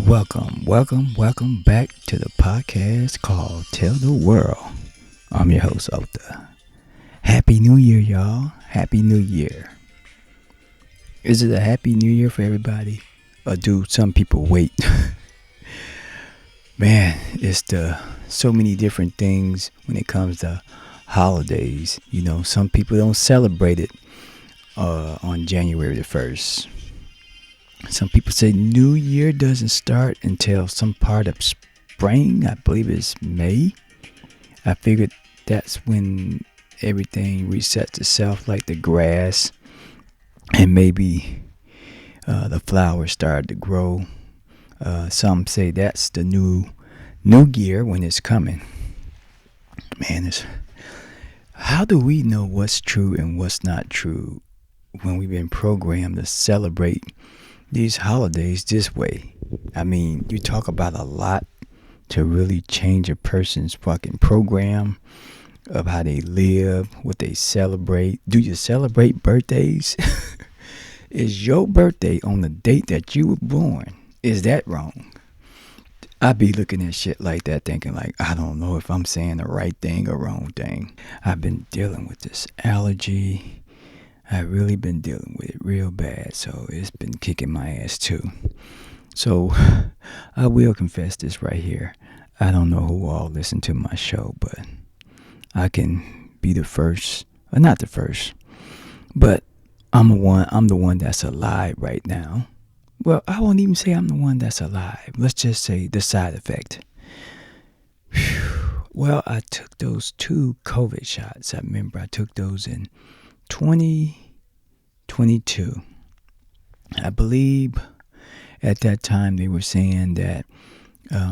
Welcome back to the podcast called Tell the World. I'm your host, Ota. Happy New Year, y'all. Happy New Year. Is it a Happy New Year for everybody? Or do some people wait? Man, it's so many different things when it comes to holidays. You know, some people don't celebrate it on January the 1st. Some people say New Year doesn't start until some part of spring. I believe it's May. I figured that's when everything resets itself, like the grass, and maybe the flowers start to grow. Some say that's the new year when it's coming. Man, how do we know what's true and what's not true when we've been programmed to celebrate these holidays this way? I mean, you talk about a lot to really change a person's fucking program of how they live, what they celebrate. Do you celebrate birthdays? Is your birthday on the date that you were born? Is that wrong? I be looking at shit like that thinking like, I don't know if I'm saying the right thing or wrong thing. I've been dealing with this allergy. I've really been dealing with it real bad, so it's been kicking my ass too. So I will confess this right here. I don't know who all listen to my show, but I can be the first, or not the first, but I'm the one that's alive right now. Well, I won't even say I'm the one that's alive. Let's just say the side effect. Well, I took those 2 COVID shots. I remember I took those in 2022. I believe at that time they were saying that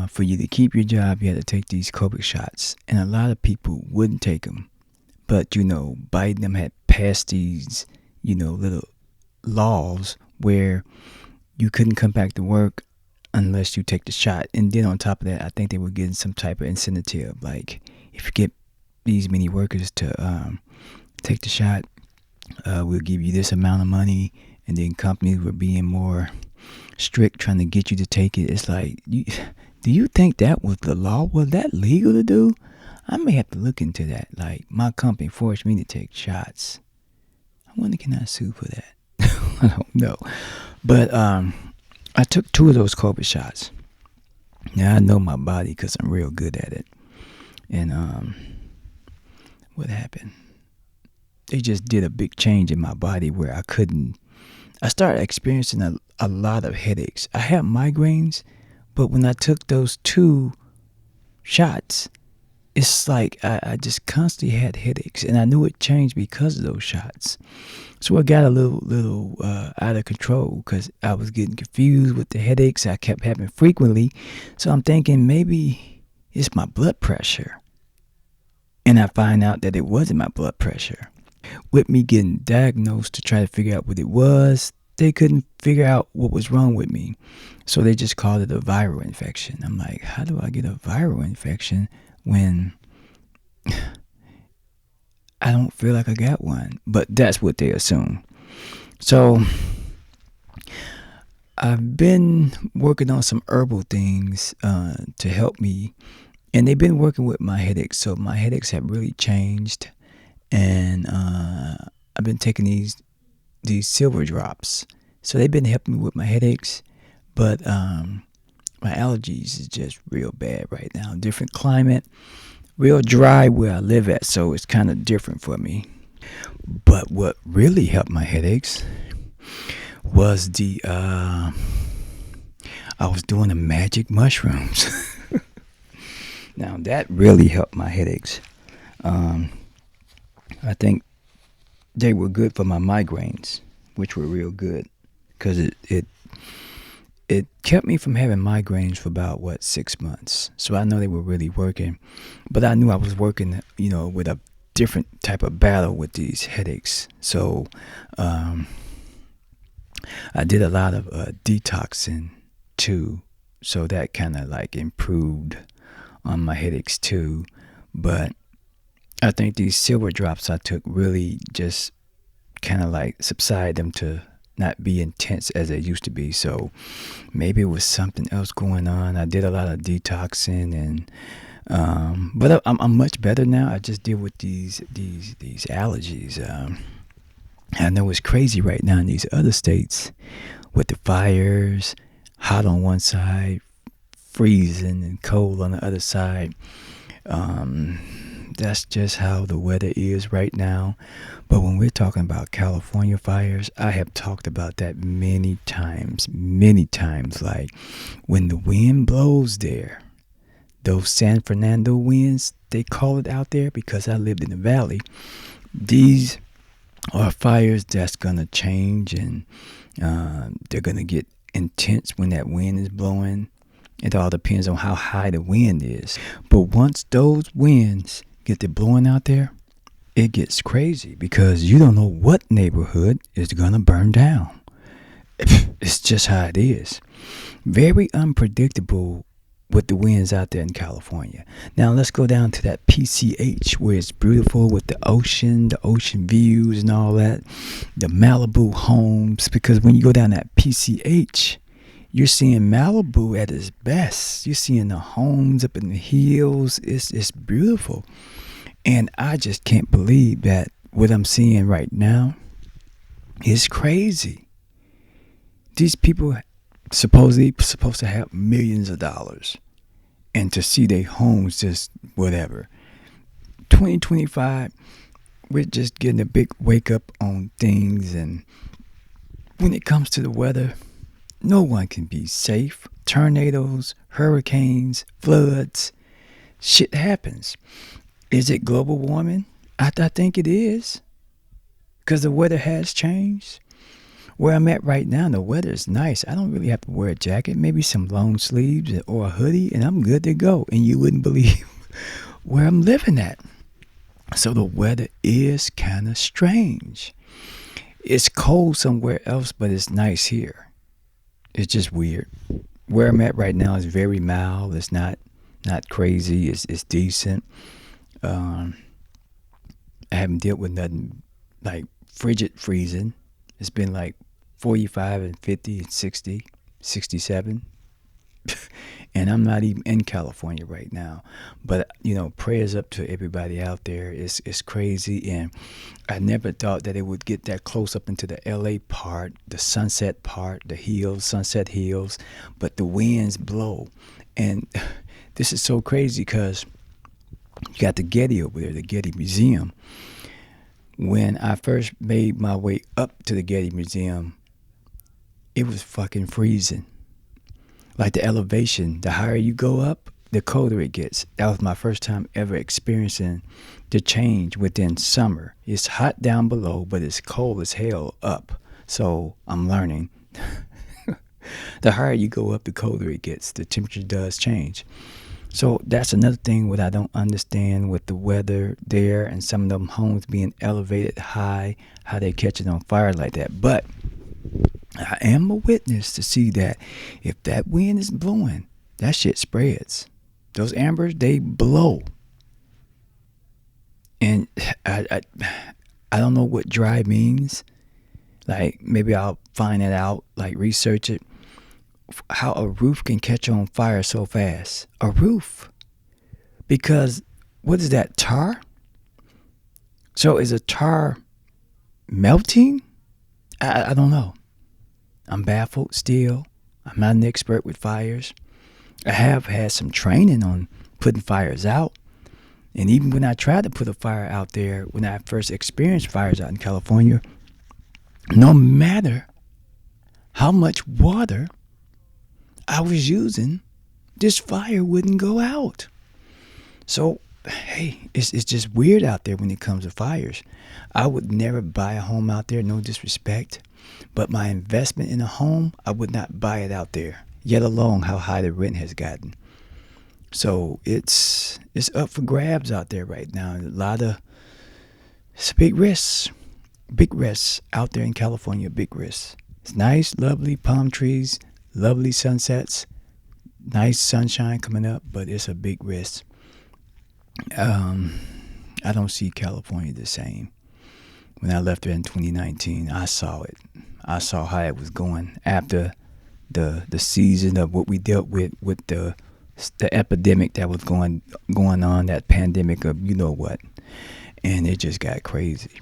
for you to keep your job, you had to take these COVID shots. And a lot of people wouldn't take them. But, Biden had passed these, little laws where you couldn't come back to work unless you take the shot. And then on top of that, I think they were getting some type of incentive. Like, if you get these many workers to take the shot, we'll give you this amount of money. And then companies were being more strict trying to get you to take it. It's like, do you think that was the law? Was that legal to do? I may have to look into that. Like, my company forced me to take shots. I wonder, can I sue for that? I don't know. But I took 2 of those COVID shots. Now, I know my body because I'm real good at it. And what happened? They just did a big change in my body where I started experiencing a lot of headaches. I had migraines, but when I took those 2 shots, it's like I just constantly had headaches, and I knew it changed because of those shots. So I got a little out of control because I was getting confused with the headaches I kept having frequently. So I'm thinking maybe it's my blood pressure. And I find out that it wasn't my blood pressure. With me getting diagnosed to try to figure out what it was, they couldn't figure out what was wrong with me. So they just called it a viral infection. I'm like, how do I get a viral infection when I don't feel like I got one? But that's what they assume. So I've been working on some herbal things to help me. And they've been working with my headaches. So my headaches have really changed. And I've been taking these silver drops. So they've been helping me with my headaches. But my allergies is just real bad right now. Different climate. Real dry where I live at. So it's kind of different for me. But what really helped my headaches was I was doing the magic mushrooms. Now that really helped my headaches. I think they were good for my migraines, which were real good because it kept me from having migraines for about 6 months. So I know they were really working, but I knew I was working, with a different type of battle with these headaches. So I did a lot of detoxing too, so that kind of like improved on my headaches too. But I think these silver drops I took really just kind of like subside them to not be intense as they used to be. So maybe it was something else going on. I did a lot of detoxing, and but I'm much better now. I just deal with these allergies. I know it's crazy right now in these other states with the fires, hot on one side, freezing and cold on the other side. That's just how the weather is right now. But when we're talking about California fires, I have talked about that many times, many times. Like when the wind blows there, those San Fernando winds, they call it out there because I lived in the valley. These are fires that's going to change, and they're going to get intense when that wind is blowing. It all depends on how high the wind is. But once those winds get to blowing out there, it gets crazy because you don't know what neighborhood is going to burn down. It's just how it is. Very unpredictable with the winds out there in California. Now let's go down to that PCH where it's beautiful with the ocean views and all that. The Malibu homes, because when you go down that PCH, you're seeing Malibu at its best. You're seeing the homes up in the hills. It's beautiful. And I just can't believe that what I'm seeing right now is crazy. These people supposedly supposed to have millions of dollars, and to see their homes just whatever. 2025, we're just getting a big wake up on things, and when it comes to the weather, no one can be safe. Tornadoes, hurricanes, floods, shit happens. Is it global warming? I think it is, because the weather has changed. Where I'm at right now, the weather is nice. I don't really have to wear a jacket, maybe some long sleeves or a hoodie, and I'm good to go. And you wouldn't believe where I'm living at. So the weather is kind of strange. It's cold somewhere else, but it's nice here. It's just weird. Where I'm at right now is very mild. It's not crazy. It's decent. I haven't dealt with nothing like frigid freezing. It's been like 45 and 50 and 60, 67. And I'm not even in California right now. But, prayers up to everybody out there. It's crazy. And I never thought that it would get that close up into the LA part, the sunset part, the hills, sunset hills. But the winds blow. And this is so crazy because you got the Getty over there, the Getty Museum. When I first made my way up to the Getty Museum, it was fucking freezing. Like the elevation, the higher you go up, the colder it gets. That was my first time ever experiencing the change within summer. It's hot down below, but it's cold as hell up. So I'm learning. The higher you go up, the colder it gets. The temperature does change. So that's another thing what I don't understand with the weather there and some of them homes being elevated high, how they catch it on fire like that. But I am a witness to see that if that wind is blowing, that shit spreads. Those ambers, they blow. And I don't know what dry means. Like maybe I'll find it out, like research it. How a roof can catch on fire so fast. A roof. Because what is that, tar? So is a tar melting? I don't know. I'm baffled still. I'm not an expert with fires. I have had some training on putting fires out. And even when I tried to put a fire out there, when I first experienced fires out in California, no matter how much water I was using, this fire wouldn't go out. So, hey, it's just weird out there when it comes to fires. I would never buy a home out there, no disrespect. But my investment in a home, I would not buy it out there, yet alone how high the rent has gotten. So it's up for grabs out there right now. It's a big risks out there in California, big risks. It's nice, lovely palm trees, lovely sunsets, nice sunshine coming up, but it's a big risk. I don't see California the same. When I left there in 2019, I saw it. I saw how it was going after the season of what we dealt with the epidemic that was going on, that pandemic of you know what, and it just got crazy.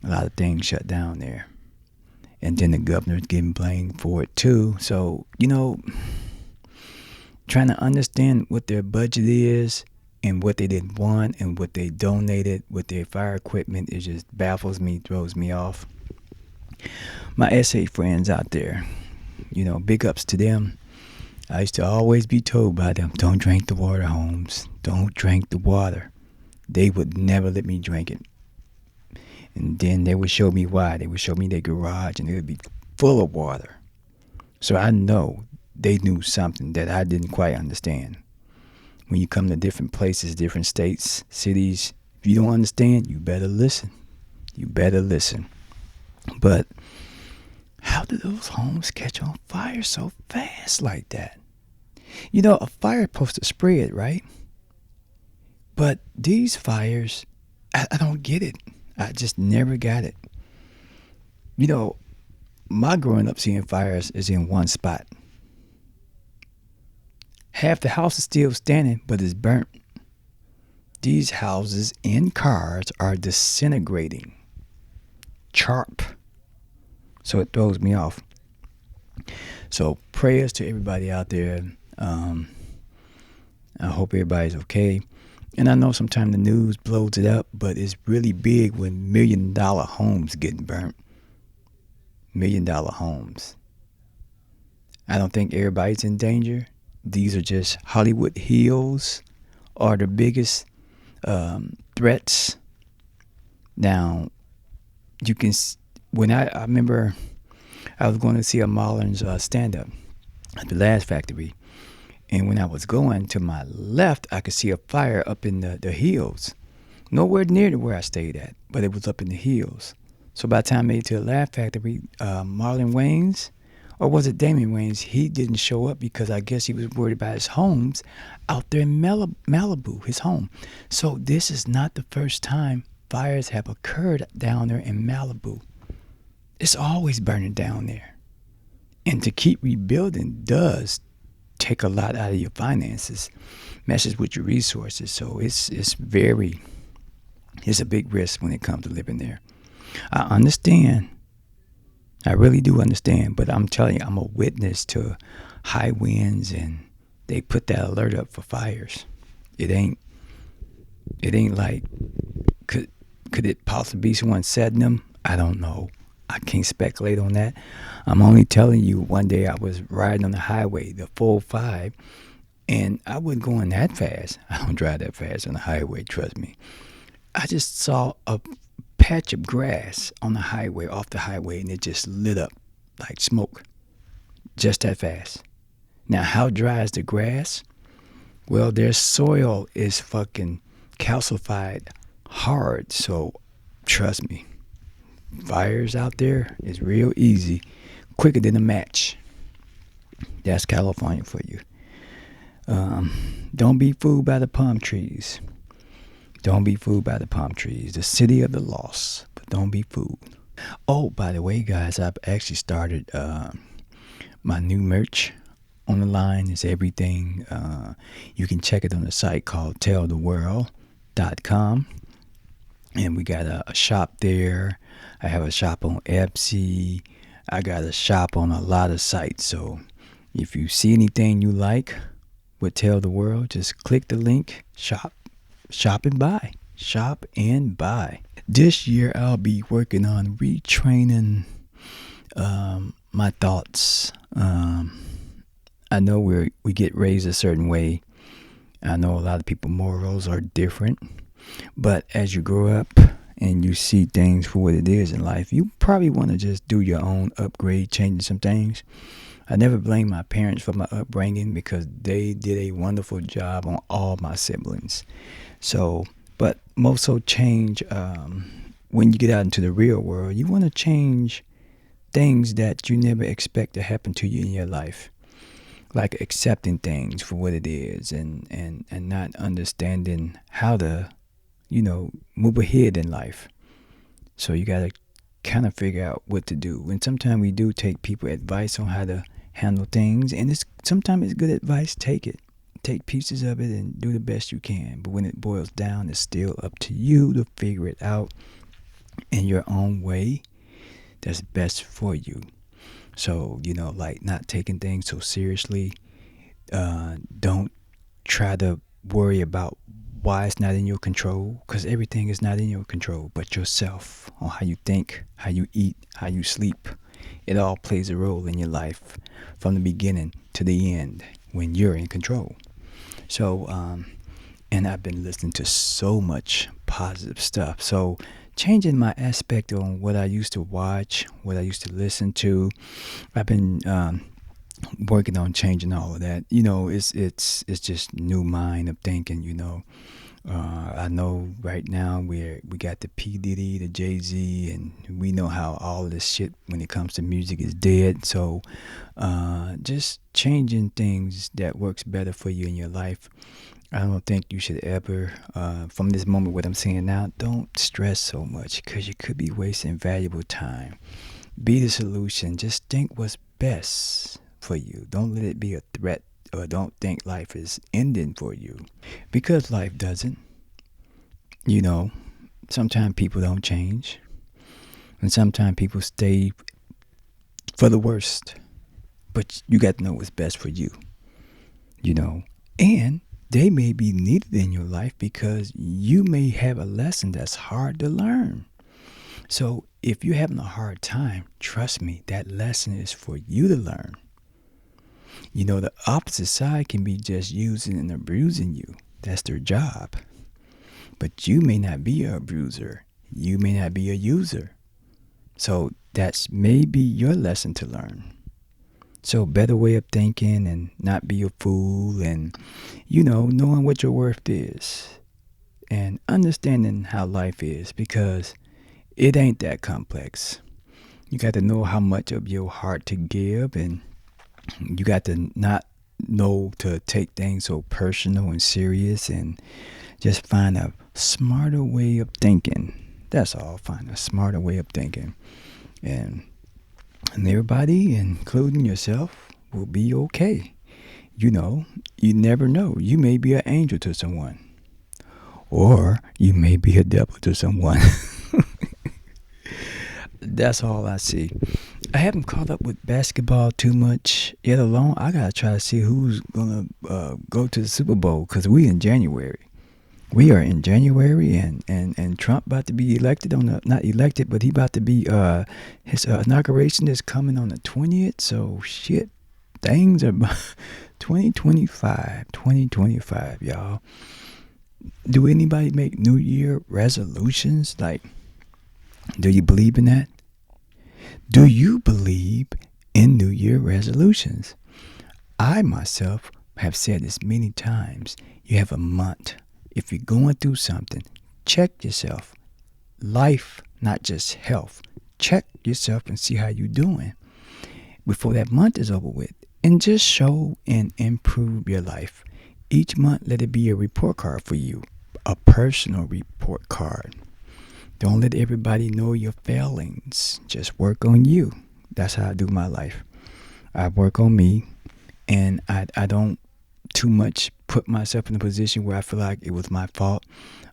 A lot of things shut down there, and then the governor's getting blamed for it too. So trying to understand what their budget is and what they didn't want and what they donated with their fire equipment, it just baffles me, throws me off. My SA friends out there, big ups to them. I used to always be told by them, don't drink the water, Holmes. Don't drink the water. They would never let me drink it. And then they would show me why. They would show me their garage and it would be full of water. So I know they knew something that I didn't quite understand. When you come to different places, different states, cities, if you don't understand, you better listen. You better listen. But how do those homes catch on fire so fast like that? A fire is supposed to spread, right? But these fires, I don't get it. I just never got it. My growing up seeing fires is in one spot. Half the house is still standing, but it's burnt. These houses and cars are disintegrating. Sharp. So it throws me off. So prayers to everybody out there. I hope everybody's okay. And I know sometimes the news blows it up, but it's really big when $1 million homes getting burnt. $1 million homes. I don't think everybody's in danger. These are just Hollywood Hills are the biggest threats. Now, you can, when I remember I was going to see a Marlins stand-up at the last factory. And when I was going to my left, I could see a fire up in the hills. Nowhere near to where I stayed at, but it was up in the hills. So by the time I made it to the last factory, Marlon Wayans, or was it Damon Wayans, he didn't show up because I guess he was worried about his homes out there in Malibu, his home. So this is not the first time fires have occurred down there in Malibu. It's always burning down there. And to keep rebuilding does take a lot out of your finances, messes with your resources. So it's a big risk when it comes to living there. I understand. I really do understand, but I'm telling you, I'm a witness to high winds and they put that alert up for fires. It ain't like, could it possibly be someone setting them? I don't know. I can't speculate on that. I'm only telling you, one day I was riding on the highway, the 405, and I wasn't going that fast. I don't drive that fast on the highway, trust me. I just saw a patch of grass on the highway, off the highway, and it just lit up like smoke. Just that fast. Now, how dry is the grass? Well, their soil is fucking calcified hard, so trust me. Fires out there is real easy, quicker than a match. That's California for you. Don't be fooled by the palm trees. Don't be fooled by the palm trees. The city of the lost, but don't be fooled. Oh, by the way, guys, I've actually started my new merch on the line. It's everything. You can check it on the site called telltheworld.com. And we got a shop there. I have a shop on Etsy. I got a shop on a lot of sites. So if you see anything you like with Tell the World, just click the link, shop and buy. Shop and buy. This year I'll be working on retraining my thoughts. I know we get raised a certain way. I know a lot of people morals are different. But as you grow up and you see things for what it is in life, you probably want to just do your own upgrade, changing some things. I never blame my parents for my upbringing because they did a wonderful job on all my siblings. So, but most so change when you get out into the real world. You want to change things that you never expect to happen to you in your life. Like accepting things for what it is and not understanding how to move ahead in life. So you got to kind of figure out what to do. And sometimes we do take people advice on how to handle things, and it's sometimes it's good advice. Take it, take pieces of it, and do the best you can. But when it boils down, it's still up to you to figure it out in your own way that's best for you. So, like not taking things so seriously. Don't try to worry about why it's not in your control, because everything is not in your control but yourself, on how you think, how you eat, how you sleep. It all plays a role in your life from the beginning to the end when you're in control. So, and I've been listening to so much positive stuff. So, changing my aspect on what I used to watch, what I used to listen to. I've been working on changing all of that. It's just new mind of thinking. I know right now we got the P Diddy, the Jay Z, and we know how all this shit when it comes to music is dead. So, just changing things that works better for you in your life. I don't think you should ever, from this moment, what I'm saying now, don't stress so much because you could be wasting valuable time. Be the solution. Just think what's best for you. Don't let it be a threat, or don't think life is ending for you, because life doesn't. You know, Sometimes people don't change, and sometimes people stay for the worst. But you got to know what's best for you, you know. And they may be needed in your life because you may have a lesson that's hard to learn. So if you're having a hard time, trust me, that lesson is for you to learn. The opposite side can be just using and abusing you. That's their job. But you may not be an abuser. You may not be a user. So that's maybe your lesson to learn. So better way of thinking and not be a fool, and, knowing what your worth is and understanding how life is, because it ain't that complex. You got to know how much of your heart to give, and you got to not know to take things so personal and serious, and just find a smarter way of thinking. That's all. Find a smarter way of thinking. And everybody, including yourself, will be okay. You never know. You may be an angel to someone, or you may be a devil to someone. That's all I see. I haven't caught up with basketball too much yet alone. I got to try to see who's going to go to the Super Bowl, because we in January. We are in January, and Trump about to be elected not elected, but he about to be, his inauguration is coming on the 20th. So shit, things are 2025, y'all. Do anybody make New Year resolutions? Like, do you believe in that? Do you believe in New Year resolutions? I myself have said this many times. You have a month. If you're going through something, check yourself. Life, not just health. Check yourself and see how you're doing before that month is over with. And just show and improve your life. Each month, let it be a report card for you. A personal report card. Don't let everybody know your failings. Just work on you. That's how I do my life. I work on me, and I don't too much put myself in a position where I feel like it was my fault,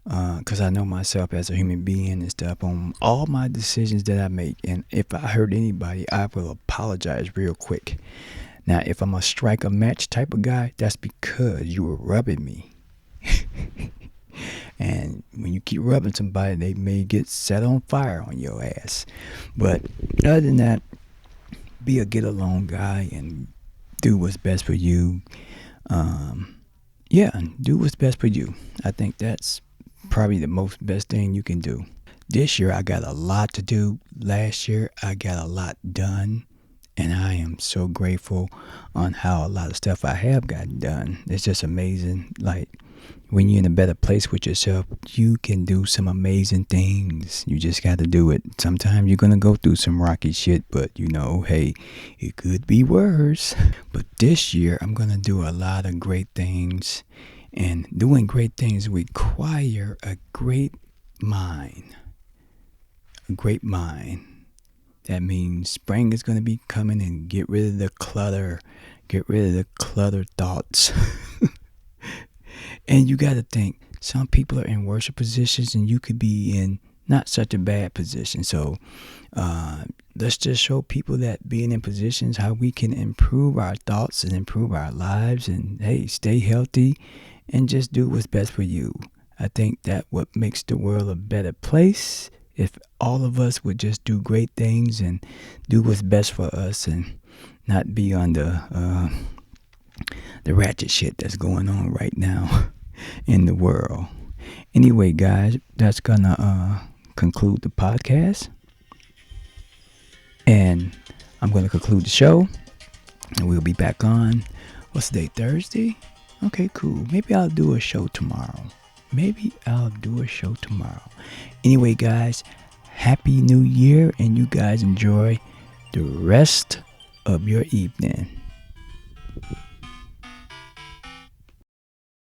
because I know myself as a human being and stuff on all my decisions that I make. And if I hurt anybody, I will apologize real quick. Now, if I'm a strike a match type of guy, that's because you were rubbing me. And when you keep rubbing somebody, they may get set on fire on your ass. But other than that, be a get along guy and do what's best for you. Do what's best for you. I think that's probably the most best thing you can do. This year I got a lot to do. Last year I got a lot done, and I am so grateful on how a lot of stuff I have gotten done. It's just amazing. Like, when you're in a better place with yourself, you can do some amazing things. You just got to do it. Sometimes you're going to go through some rocky shit, but hey, it could be worse. But this year, I'm going to do a lot of great things. And doing great things require a great mind. A great mind. That means spring is going to be coming, and get rid of the clutter. Get rid of the clutter thoughts. And you got to think, some people are in worse positions, and you could be in not such a bad position. So let's just show people that being in positions, how we can improve our thoughts and improve our lives, and hey, stay healthy and just do what's best for you. I think that what makes the world a better place, if all of us would just do great things and do what's best for us, and not be on the ratchet shit that's going on right now in the world. Anyway, guys, that's gonna conclude the podcast, and I'm gonna conclude the show, and we'll be back on, what's the day, Thursday? Okay, cool. Maybe I'll do a show tomorrow. Anyway, guys, Happy New Year, and you guys enjoy the rest of your evening.